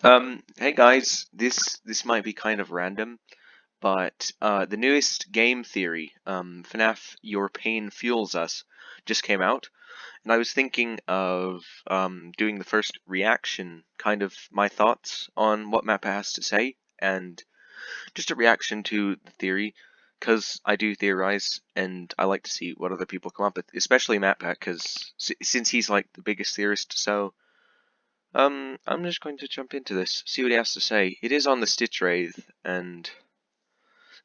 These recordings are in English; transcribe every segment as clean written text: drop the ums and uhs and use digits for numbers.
Hey guys, this might be kind of random, but the newest game theory, FNaF Your Pain Fuels Us, just came out, and I was thinking of doing the first reaction, kind of my thoughts on what MatPat has to say, and just a reaction to the theory, because I do theorize, and I like to see what other people come up with, especially MatPat, because since he's like the biggest theorist, so. I'm just going to jump into this, see what he has to say. It is on the Stitchwraith, and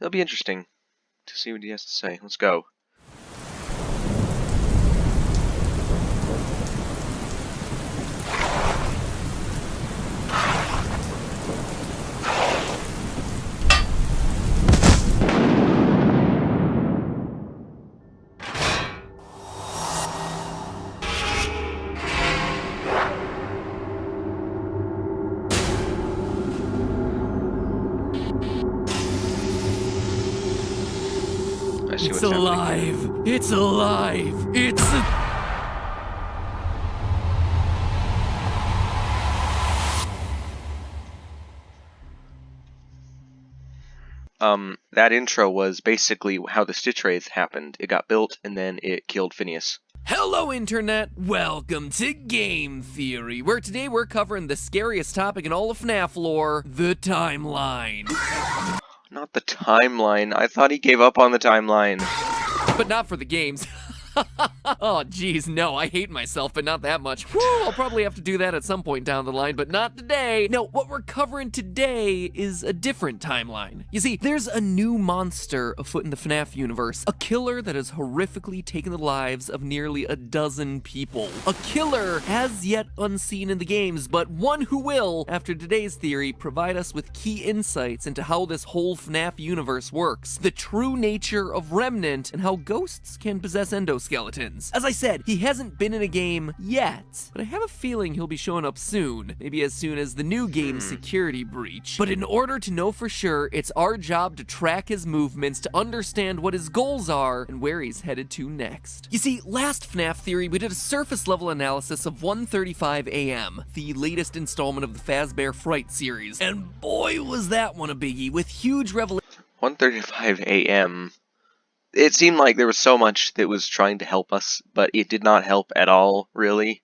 it'll be interesting to see what he has to say. Let's go. I see It's what's happening. alive! It's alive! It's That intro was basically how the Stitchwraith happened. It got built, and then it killed Phineas. Hello, Internet! Welcome to Game Theory, where today we're covering the scariest topic in all of FNaF lore, the timeline. Not the timeline. I thought he gave up on the timeline. But not for the games. Oh, geez, no, I hate myself, but not that much. Whew, I'll probably have to do that at some point down the line, but not today. No, what we're covering today is a different timeline. You see, there's a new monster afoot in the FNaF universe, a killer that has horrifically taken the lives of nearly a dozen people. A killer as yet unseen in the games, but one who will, after today's theory, provide us with key insights into how this whole FNaF universe works, the true nature of Remnant, and how ghosts can possess endoskeletons. As I said, he hasn't been in a game yet, but I have a feeling he'll be showing up soon, maybe as soon as the new game's security breach. But in order to know for sure, it's our job to track his movements, to understand what his goals are, and where he's headed to next. You see, last FNaF Theory, we did a surface level analysis of 1:35 AM, the latest installment of the Fazbear Fright series, and boy was that one a biggie, with huge revelations. 1:35 a.m. It seemed like there was so much that was trying to help us, but it did not help at all, really.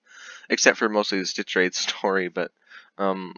Except for mostly the Stitchwraith story, but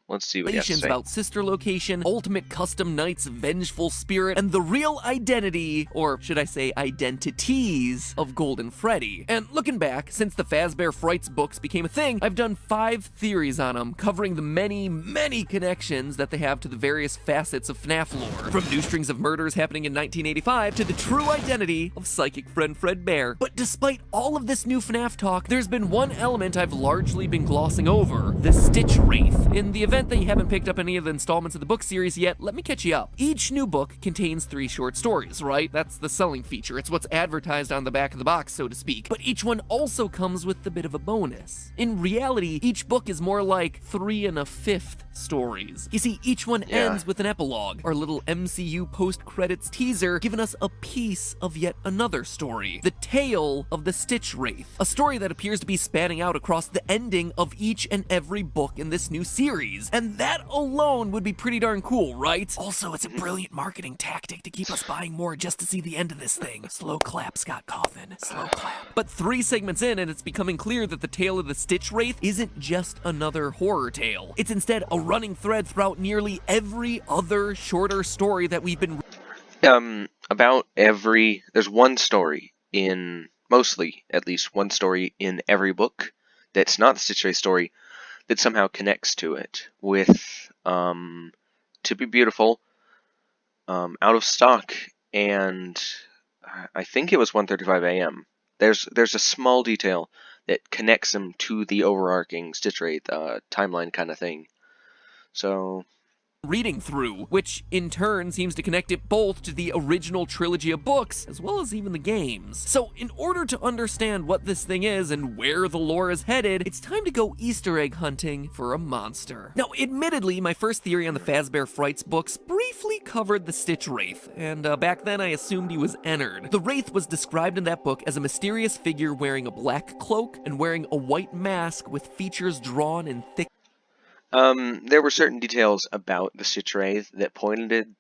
let's see what he has to say. About sister location, ultimate custom knight's vengeful spirit, and the real identity, or should I say identities, of Golden Freddy. And looking back, since the Fazbear Frights books became a thing, I've done 5 theories on them, covering the many connections that they have to the various facets of FNaF lore. From new strings of murders happening in 1985 to the true identity of psychic friend Fredbear. But despite all of this new FNaF talk, there's been one element I've largely been glossing over: the Stitchwraith. In the event that you haven't picked up any of the installments of the book series yet, let me catch you up. Each new book contains 3 short stories, right? That's the selling feature. It's what's advertised on the back of the box, so to speak. But each one also comes with a bit of a bonus. In reality, each book is more like 3 1/5 stories. You see, each one ends with an epilogue, our little MCU post-credits teaser, giving us a piece of yet another story. The tale of the Stitchwraith. A story that appears to be spanning out across the ending of each and every book in this new series, and that alone would be pretty darn cool, right? Also, it's a brilliant marketing tactic to keep us buying more just to see the end of this thing. Slow clap, Scott Cawthon. Slow clap. But 3 segments in, and it's becoming clear that the tale of the Stitchwraith isn't just another horror tale. It's instead a running thread throughout nearly every other shorter story that we've been There's one story in, mostly at least one story in every book that's not the Stitchwraith story that somehow connects to it, with To Be Beautiful, Out of Stock, and I think it was 1:35 a.m. There's a small detail that connects them to the overarching Stitchwraith timeline kind of thing. So reading through, which in turn seems to connect it both to the original trilogy of books, as well as even the games. So in order to understand what this thing is and where the lore is headed, it's time to go Easter egg hunting for a monster. Now, admittedly, my first theory on the Fazbear Frights books briefly covered the Stitchwraith, and back then I assumed he was Ennard. The Wraith was described in that book as a mysterious figure wearing a black cloak and wearing a white mask with features drawn in thick There were certain details about the Stitchwraith that pointed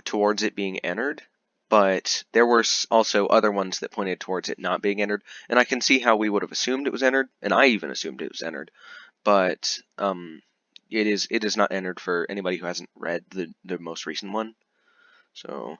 towards it being entered, but there were also other ones that pointed towards it not being entered, and I can see how we would have assumed it was entered, and I even assumed it was entered, but it is not entered for anybody who hasn't read the most recent one. So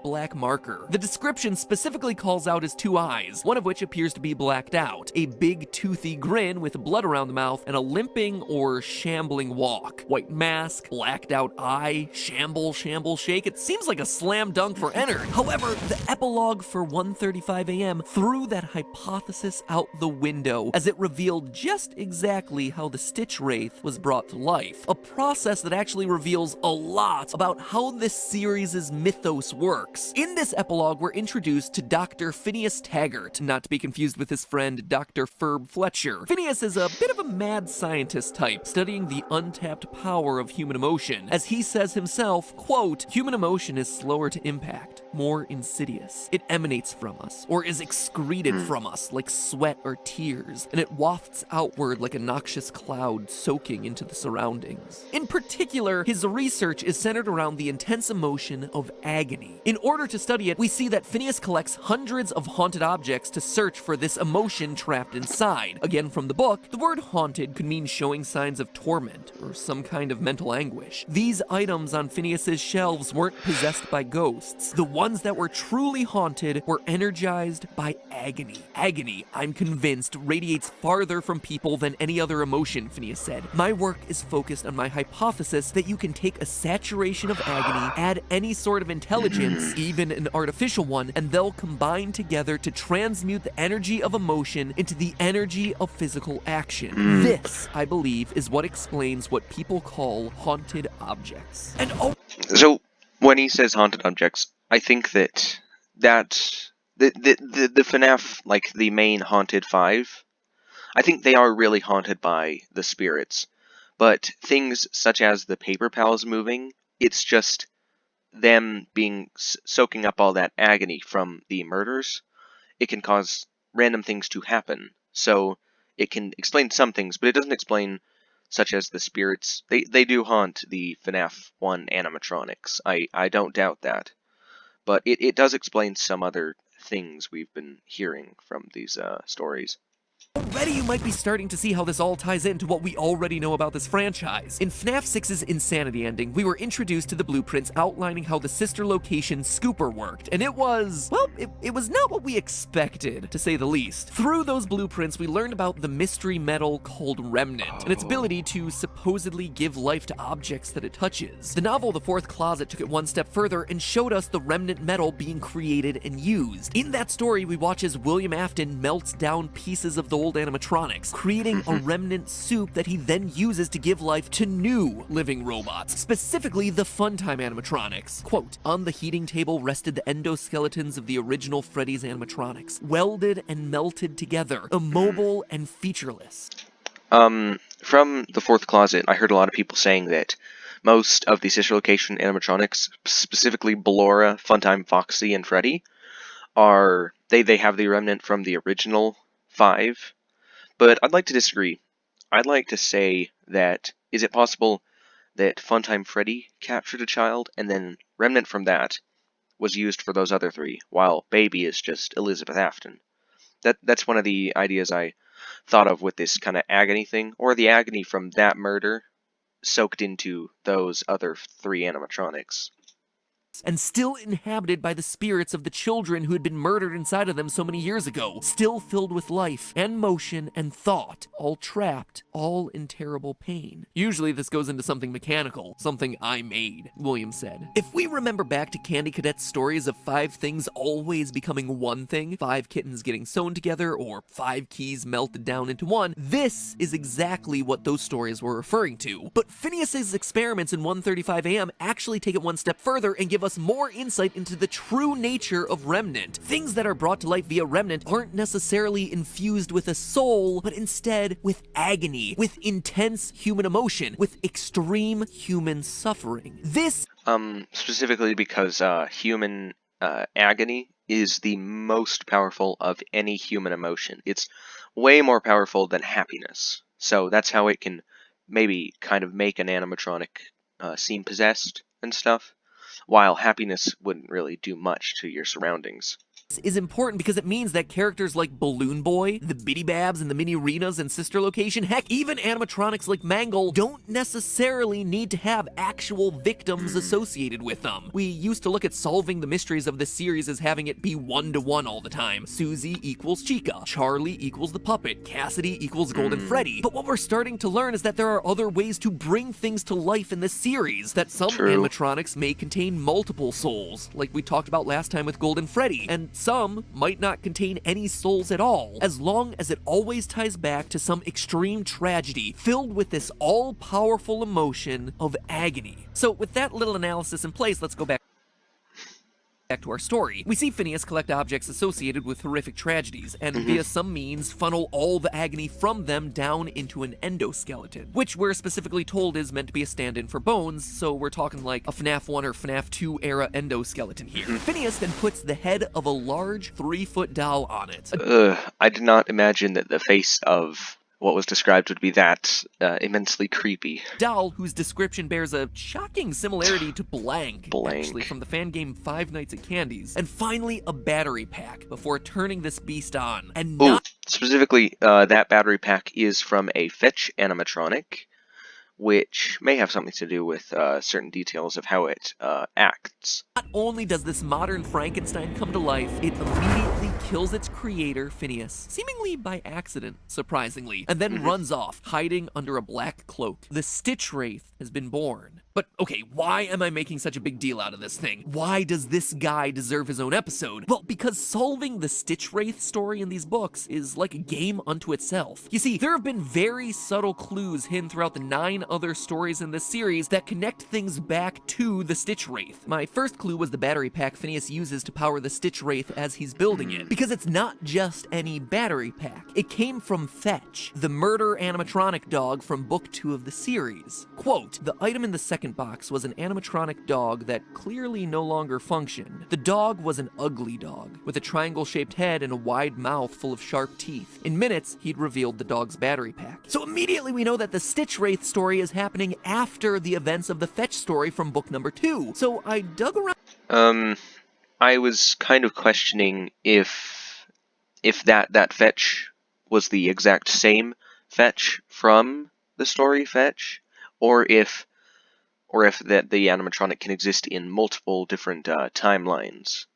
black marker. The description specifically calls out his two eyes, one of which appears to be blacked out, a big toothy grin with blood around the mouth, and a limping or shambling walk. White mask, blacked out eye, shamble, shake. It seems like a slam dunk for entered. However, the epilogue for 1:35 a.m. threw that hypothesis out the window, as it revealed just exactly how the Stitchwraith was brought to life. A process that actually reveals a lot about how this series' mythos works. In this epilogue, we're introduced to Dr. Phineas Taggart, not to be confused with his friend Dr. Ferb Fletcher. Phineas is a bit of a mad scientist type, studying the untapped power of human emotion. As he says himself, quote, "Human emotion is slower to impact, more insidious. It emanates from us, or is excreted from us like sweat or tears, and it wafts outward like a noxious cloud soaking into the surroundings." In particular, his research is centered around the intense emotion of agony. In order to study it, we see that Phineas collects hundreds of haunted objects to search for this emotion trapped inside. Again, from the book, the word haunted could mean showing signs of torment or some kind of mental anguish. These items on Phineas's shelves weren't possessed by ghosts. The ones that were truly haunted were energized by agony. Agony, I'm convinced, radiates farther from people than any other emotion, Phineas said. My work is focused on my hypothesis that you can take a saturation of agony, add any sort of intelligence, even an artificial one, and they'll combine together to transmute the energy of emotion into the energy of physical action. This, I believe, is what explains what people call haunted objects. And So when he says haunted objects, I think that the FNaF, like the main haunted five, I think they are really haunted by the spirits. But things such as the paper pals moving, it's just them being soaking up all that agony from the murders. It can cause random things to happen. So it can explain some things, but it doesn't explain such as the spirits. They do haunt the FNaF 1 animatronics. I don't doubt that. But it does explain some other things we've been hearing from these stories. already you might be starting to see how this all ties into what we already know about this franchise. In FNaF 6's Insanity ending, we were introduced to the blueprints outlining how the sister location Scooper worked, and it was, well, it was not what we expected, to say the least. Through those blueprints, we learned about the mystery metal called Remnant, and its ability to supposedly give life to objects that it touches. The novel The Fourth Closet took it one step further and showed us the Remnant metal being created and used. In that story, we watch as William Afton melts down pieces of the old animatronics, creating a remnant soup that he then uses to give life to new living robots, specifically the Funtime animatronics. Quote, "On the heating table rested the endoskeletons of the original Freddy's animatronics, welded and melted together, immobile and featureless." From The Fourth Closet, I heard a lot of people saying that most of the sister location animatronics, specifically Ballora, Funtime, Foxy, and Freddy, they have the remnant from the original 5. But I'd like to disagree. I'd like to say that, is it possible that Funtime Freddy captured a child, and then remnant from that was used for those other 3, while Baby is just Elizabeth Afton? That's one of the ideas I thought of with this kind of agony thing, or the agony from that murder soaked into those other 3 animatronics. And still inhabited by the spirits of the children who had been murdered inside of them so many years ago, still filled with life and motion and thought, all trapped, all in terrible pain. Usually this goes into something mechanical, something I made, William said. If we remember back to Candy Cadet's stories of 5 things always becoming one thing, 5 kittens getting sewn together, or 5 keys melted down into one, this is exactly what those stories were referring to. But Phineas's experiments in 1:35 a.m. actually take it one step further and give us more insight into the true nature of Remnant. Things that are brought to life via Remnant aren't necessarily infused with a soul, but instead with agony, with intense human emotion, with extreme human suffering. This Specifically because human agony is the most powerful of any human emotion. It's way more powerful than happiness. So that's how it can maybe kind of make an animatronic seem possessed and stuff, while happiness wouldn't really do much to your surroundings. Is important because it means that characters like Balloon Boy, the Bitty Babs, and the Mini Renas and Sister Location, heck, even animatronics like Mangle, don't necessarily need to have actual victims associated with them. We used to look at solving the mysteries of this series as having it be 1-to-1 all the time. Susie equals Chica, Charlie equals the puppet, Cassidy equals Golden Freddy. But what we're starting to learn is that there are other ways to bring things to life in this series, that some animatronics may contain multiple souls, like we talked about last time with Golden Freddy, and some might not contain any souls at all, as long as it always ties back to some extreme tragedy filled with this all-powerful emotion of agony. So with that little analysis in place, let's go back to our story. We see Phineas collect objects associated with horrific tragedies, and via some means funnel all the agony from them down into an endoskeleton, which we're specifically told is meant to be a stand-in for bones, so we're talking like a FNaF 1 or FNaF 2 era endoskeleton here. Phineas then puts the head of a large 3-foot doll on it. I did not imagine that the face of what was described would be that immensely creepy. Doll whose description bears a shocking similarity to Blank, actually, from the fan game Five Nights at Candy's. And finally, a battery pack before turning this beast on. And specifically, that battery pack is from a Fetch animatronic, which may have something to do with certain details of how it acts. Not only does this modern Frankenstein come to life, it immediately kills its creator, Phineas, seemingly by accident, surprisingly, and then runs off, hiding under a black cloak. The Stitchwraith has been born. But okay, why am I making such a big deal out of this thing? Why does this guy deserve his own episode? Well, because solving the Stitchwraith story in these books is like a game unto itself. You see, there have been very subtle clues hidden throughout the 9 other stories in this series that connect things back to the Stitchwraith. My first clue was the battery pack Phineas uses to power the Stitchwraith as he's building it. Because it's not just any battery pack. It came from Fetch, the murder animatronic dog from book 2 of the series. Quote, the item in the second box was an animatronic dog that clearly no longer functioned. The dog was an ugly dog, with a triangle-shaped head and a wide mouth full of sharp teeth. In minutes, he'd revealed the dog's battery pack. So immediately we know that the Stitchwraith story is happening after the events of the Fetch story from book number 2. So I dug around. I was kind of questioning if that Fetch was the exact same Fetch from the story Fetch, or if that the animatronic can exist in multiple different timelines.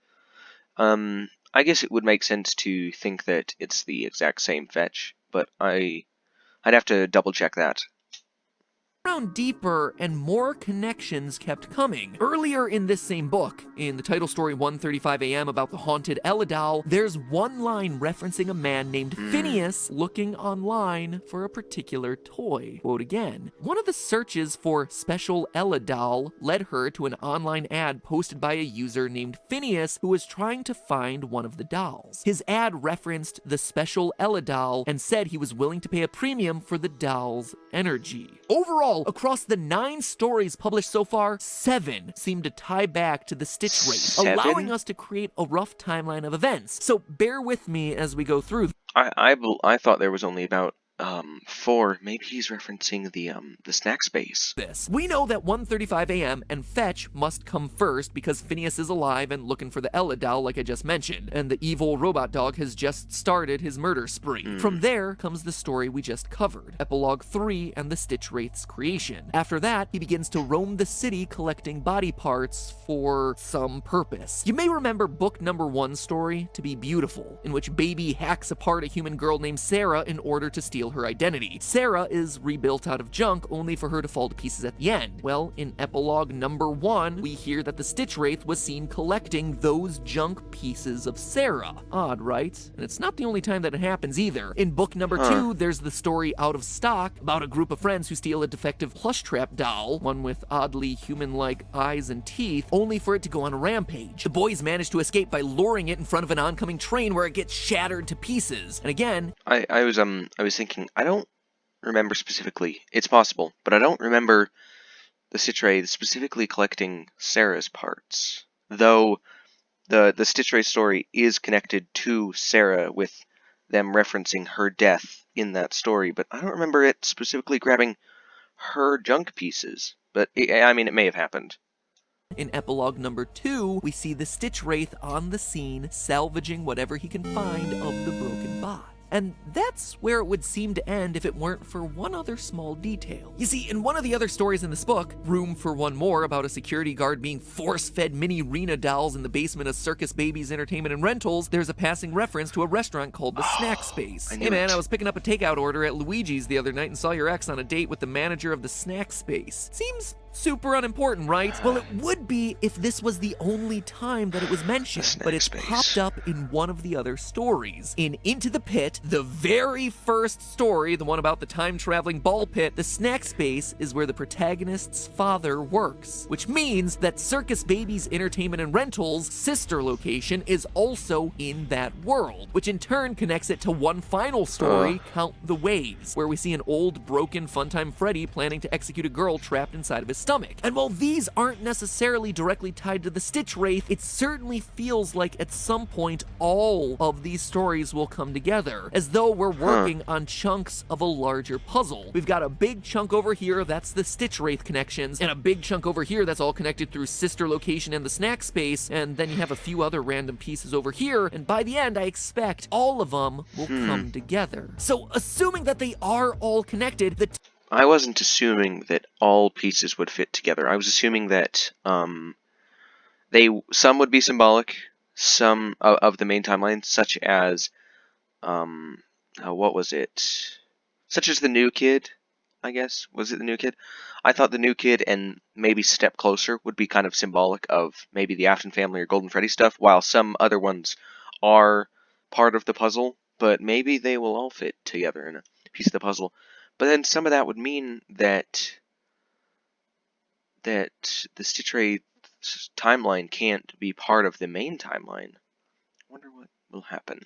I guess it would make sense to think that it's the exact same Fetch, but I'd have to double check that. Deeper and more connections kept coming. Earlier in this same book, in the title story 1:35 AM about the haunted Ella doll, there's one line referencing a man named Phineas looking online for a particular toy. Quote again, one of the searches for special Ella doll led her to an online ad posted by a user named Phineas who was trying to find one of the dolls. His ad referenced the special Ella doll and said he was willing to pay a premium for the doll's energy. Overall, across the 9 stories published so far, 7 seem to tie back to the Stitchwraith, allowing us to create a rough timeline of events. So bear with me as we go through. I thought there was only about 4. Maybe he's referencing the snack space. We know that 1:35 AM and Fetch must come first because Phineas is alive and looking for the Ella doll like I just mentioned, and the evil robot dog has just started his murder spree. From there comes the story we just covered, Epilogue 3 and the Stitchwraith's creation. After that, he begins to roam the city collecting body parts for some purpose. You may remember book number 1 story to be Beautiful, in which Baby hacks apart a human girl named Sarah in order to steal her identity. Sarah is rebuilt out of junk only for her to fall to pieces at the end. Well, in epilogue number 1, we hear that the Stitchwraith was seen collecting those junk pieces of Sarah. Odd, right? And it's not the only time that it happens either. In book number 2, there's the story Out of Stock about a group of friends who steal a defective plush trap doll, one with oddly human-like eyes and teeth, only for it to go on a rampage. The boys manage to escape by luring it in front of an oncoming train where it gets shattered to pieces. And again, I was thinking, I don't remember specifically. It's possible, but I don't remember the Stitchwraith specifically collecting Sarah's parts. Though the Stitchwraith story is connected to Sarah with them referencing her death in that story, but I don't remember it specifically grabbing her junk pieces. But, I mean, it may have happened. In epilogue number 2, we see the Stitchwraith on the scene, salvaging whatever he can find of the broken bot. And that's where it would seem to end if it weren't for one other small detail. You see, in one of the other stories in this book, Room for One More, about a security guard being force-fed mini Rena dolls in the basement of Circus Baby's Entertainment and Rentals, there's a passing reference to a restaurant called the Snack Space. Hey man, I was picking up a takeout order at Luigi's the other night and saw your ex on a date with the manager of the Snack Space. Seems super unimportant, right? Well, it would be if this was the only time that it was mentioned, but it's popped up in one of the other stories. In Into the Pit, the very first story, the one about the time-traveling ball pit, the Snack Space is where the protagonist's father works, which means that Circus Baby's Entertainment and Rentals' sister location is also in that world, which in turn connects it to one final story, Count the Waves, where we see an old, broken Funtime Freddy planning to execute a girl trapped inside of his stomach. And while these aren't necessarily directly tied to the Stitchwraith, it certainly feels like at some point all of these stories will come together, as though we're working on chunks of a larger puzzle. We've got a big chunk over here, that's the Stitchwraith connections, and a big chunk over here that's all connected through sister location and the Snack Space, and then you have a few other random pieces over here, and by the end I expect all of them will come together. So assuming that they are all connected, I wasn't assuming that all pieces would fit together. I was assuming that some would be symbolic, some of the main timeline, such as what was it? Such as the new kid, I guess. Was it the new kid? I thought the new kid and maybe Step Closer would be kind of symbolic of maybe the Afton family or Golden Freddy stuff, while some other ones are part of the puzzle, but maybe they will all fit together in a piece of the puzzle. But then some of that would mean that the Stitchwraith timeline can't be part of the main timeline. I wonder what will happen.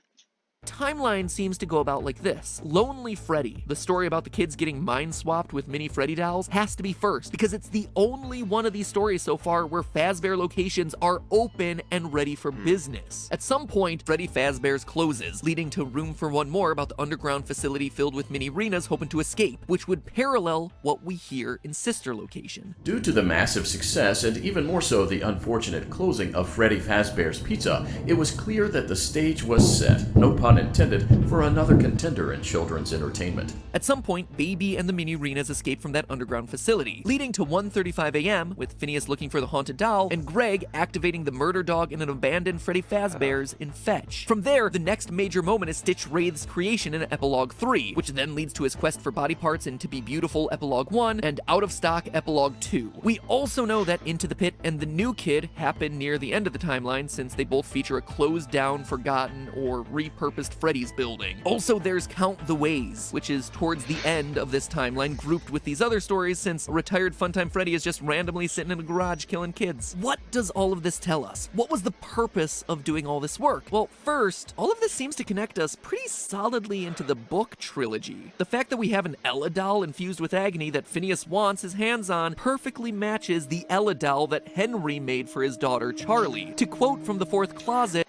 Timeline seems to go about like this. Lonely Freddy, the story about the kids getting mind swapped with mini Freddy dolls, has to be first because it's the only one of these stories so far where Fazbear locations are open and ready for business. At some point, Freddy Fazbear's closes, leading to Room for One More about the underground facility filled with mini Renas hoping to escape, which would parallel what we hear in Sister Location. Due to the massive success, and even more so the unfortunate closing of Freddy Fazbear's Pizza, it was clear that the stage was set, no pun intended, for another contender in children's entertainment. At some point, Baby and the mini Renas escape from that underground facility, leading to 1:35 a.m. with Phineas looking for the haunted doll and Greg activating the murder dog in an abandoned Freddy Fazbear's in Fetch. From there, the next major moment is Stitchwraith's creation in Epilogue 3, which then leads to his quest for body parts in To Be Beautiful Epilogue 1 and Out of Stock Epilogue 2. We also know that Into the Pit and the New Kid happen near the end of the timeline, since they both feature a closed down, forgotten, or repurposed Freddy's building. Also, there's Count the Ways, which is towards the end of this timeline, grouped with these other stories, since a retired Funtime Freddy is just randomly sitting in a garage killing kids. What does all of this tell us? What was the purpose of doing all this work? Well, first, all of this seems to connect us pretty solidly into the book trilogy. The fact that we have an Ella doll infused with agony that Phineas wants his hands on perfectly matches the Ella doll that Henry made for his daughter Charlie. To quote from The Fourth Closet,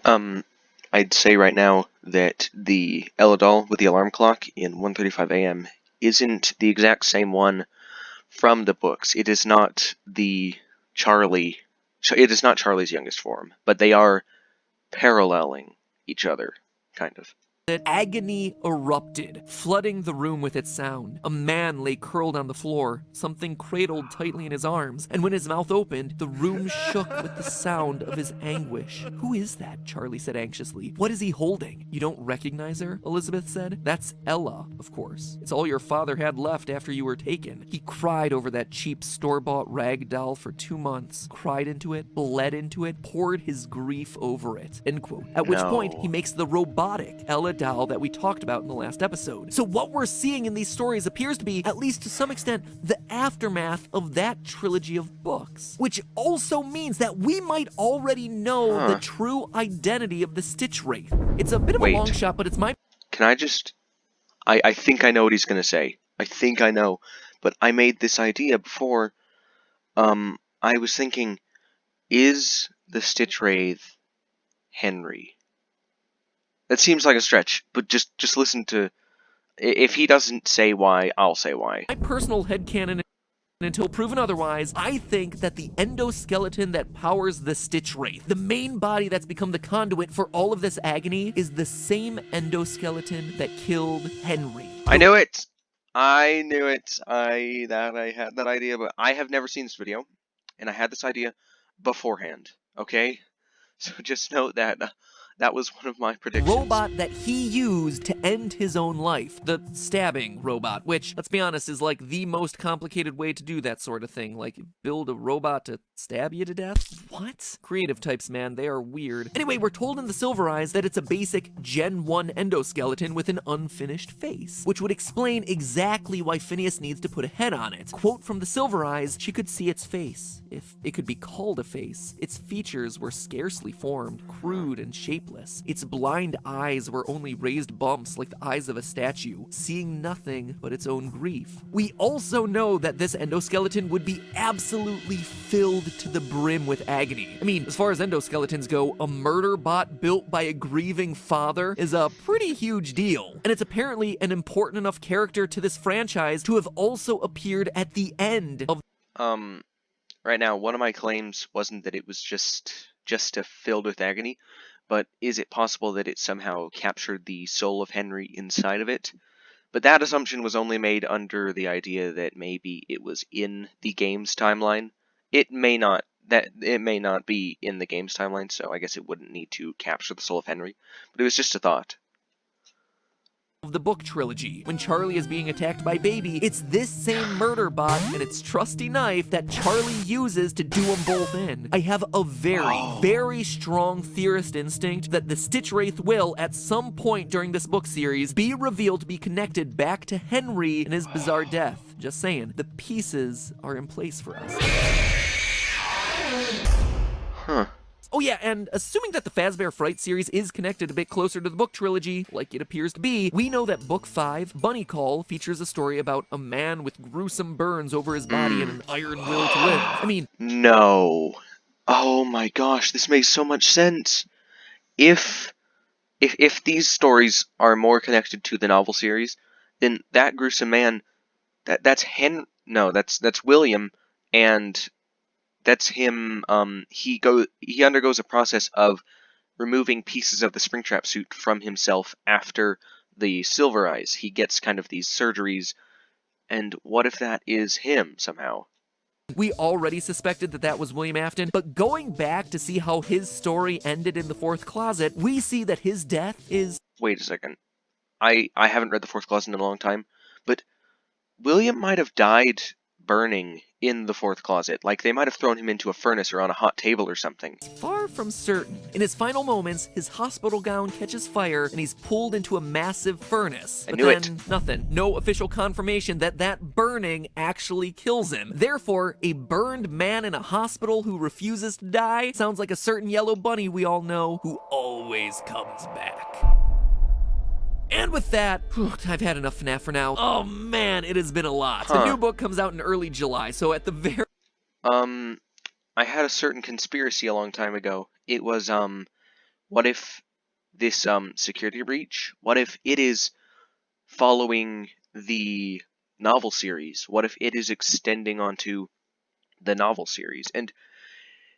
I'd say right now that the Ella doll with the alarm clock in 1:35 a.m. isn't the exact same one from the books. It is not the Charlie. It is not Charlie's youngest form, but they are paralleling each other, kind of. that agony erupted, flooding the room with its sound. A man lay curled on the floor, something cradled tightly in his arms, and when his mouth opened, the room shook with the sound of his anguish. "Who is that?" Charlie said anxiously. "What is he holding?" "You don't recognize her?" Elizabeth said. "That's Ella, of course. It's all your father had left after you were taken. He cried over that cheap store-bought rag doll for 2 months, cried into it, bled into it, poured his grief over it." End quote. At which point, he makes the robotic Ella doll that we talked about in the last episode. So what we're seeing in these stories appears to be, at least to some extent, the aftermath of that trilogy of books. Which also means that we might already know the true identity of the Stitchwraith. It's a bit of a long shot, but it's my... Can I just... I think I know what he's going to say. I think I know. But I made this idea before. I was thinking, is the Stitchwraith Henry? That seems like a stretch, but just listen to... If he doesn't say why, I'll say why. My personal headcanon until proven otherwise, I think that the endoskeleton that powers the Stitchwraith, the main body that's become the conduit for all of this agony, is the same endoskeleton that killed Henry. I knew it! I knew it! I had that idea, but I have never seen this video, and I had this idea beforehand, okay? So just note that that was one of my predictions. Robot that he used to end his own life. The stabbing robot, which, let's be honest, is like the most complicated way to do that sort of thing. Like, build a robot to stab you to death? What? Creative types, man, they are weird. Anyway, we're told in the Silver Eyes that it's a basic Gen 1 endoskeleton with an unfinished face, which would explain exactly why Phineas needs to put a head on it. Quote from the Silver Eyes, she could see its face, if it could be called a face. Its features were scarcely formed, crude and shapeless. Its blind eyes were only raised bumps like the eyes of a statue, seeing nothing but its own grief. We also know that this endoskeleton would be absolutely filled to the brim with agony. I mean, as far as endoskeletons go, a murder bot built by a grieving father is a pretty huge deal. And it's apparently an important enough character to this franchise to have also appeared at the end of Right now, one of my claims wasn't that it was just filled with agony, but is it possible that it somehow captured the soul of Henry inside of it? But that assumption was only made under the idea that maybe it was in the game's timeline. It may not be in the game's timeline, so I guess it wouldn't need to capture the soul of Henry. But it was just a thought. the book trilogy. When Charlie is being attacked by Baby, it's this same murder bot and its trusty knife that Charlie uses to do them both in. I have a very strong theorist instinct that the Stitchwraith will, at some point during this book series, be revealed to be connected back to Henry and his bizarre death. Just saying, the pieces are in place for us. Huh. Oh yeah, and assuming that the Fazbear Fright series is connected a bit closer to the book trilogy, like it appears to be, we know that Book 5, Bunny Call, features a story about a man with gruesome burns over his body and an iron will to live. I mean... No. Oh my gosh, this makes so much sense. If these stories are more connected to the novel series, then that gruesome man, that's William, and that's him. He undergoes a process of removing pieces of the Springtrap suit from himself after the Silver Eyes. He gets kind of these surgeries, and what if that is him somehow? We already suspected that that was William Afton, but going back to see how his story ended in the Fourth Closet, we see that his death is... Wait a second. I haven't read the Fourth Closet in a long time, but William might have died burning in the Fourth Closet. Like, they might have thrown him into a furnace or on a hot table or something. Far from certain. In his final moments, his hospital gown catches fire and he's pulled into a massive furnace. But then, nothing. No official confirmation that that burning actually kills him. Therefore, a burned man in a hospital who refuses to die sounds like a certain yellow bunny we all know who always comes back. And with that, I've had enough FNaF for now. Oh man, it has been a lot. The new book comes out in early July, so at the very... I had a certain conspiracy a long time ago. It was, what if this, security breach, what if it is following the novel series? What if it is extending onto the novel series? And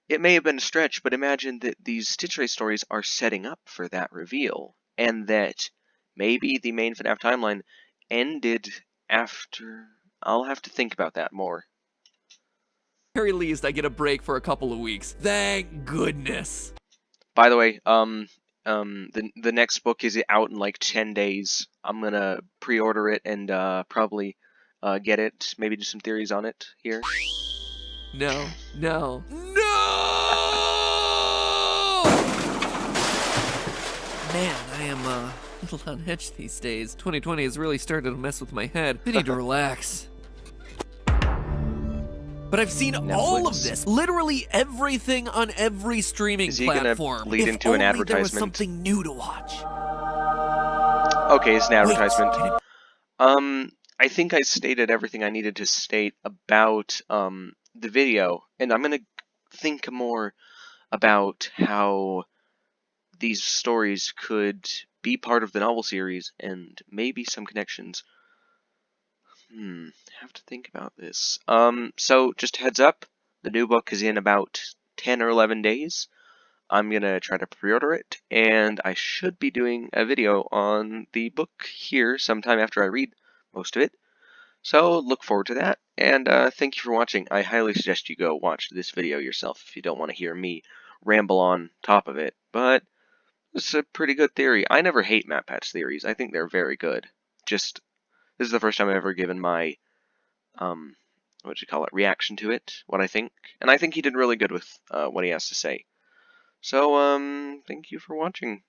it may have been a stretch, but imagine that these Stitchwraith stories are setting up for that reveal, and that maybe the main FNaF timeline ended after... I'll have to think about that more. At the very least, I get a break for a couple of weeks. Thank goodness. By the way, the next book is out in like 10 days. I'm gonna pre-order it and probably get it. Maybe do some theories on it here. No. Man, I am a little on edge these days. 2020 has really started to mess with my head. I need to relax. But I've seen all of this, literally everything on every streaming platform. Gonna lead into an advertisement? There was something new to watch. Okay, it's an advertisement. I think I stated everything I needed to state about the video, and I'm gonna think more about how these stories could be part of the novel series and maybe some connections. Have to think about this. So just heads up, the new book is in about 10 or 11 days. I'm gonna try to pre-order it, and I should be doing a video on the book here sometime after I read most of it. So look forward to that, and thank you for watching. I highly suggest you go watch this video yourself if you don't want to hear me ramble on top of it, but it's a pretty good theory. I never hate MatPat's theories. I think they're very good. Just, this is the first time I've ever given my, what you call it, reaction to it, what I think, and I think he did really good with what he has to say. So, thank you for watching.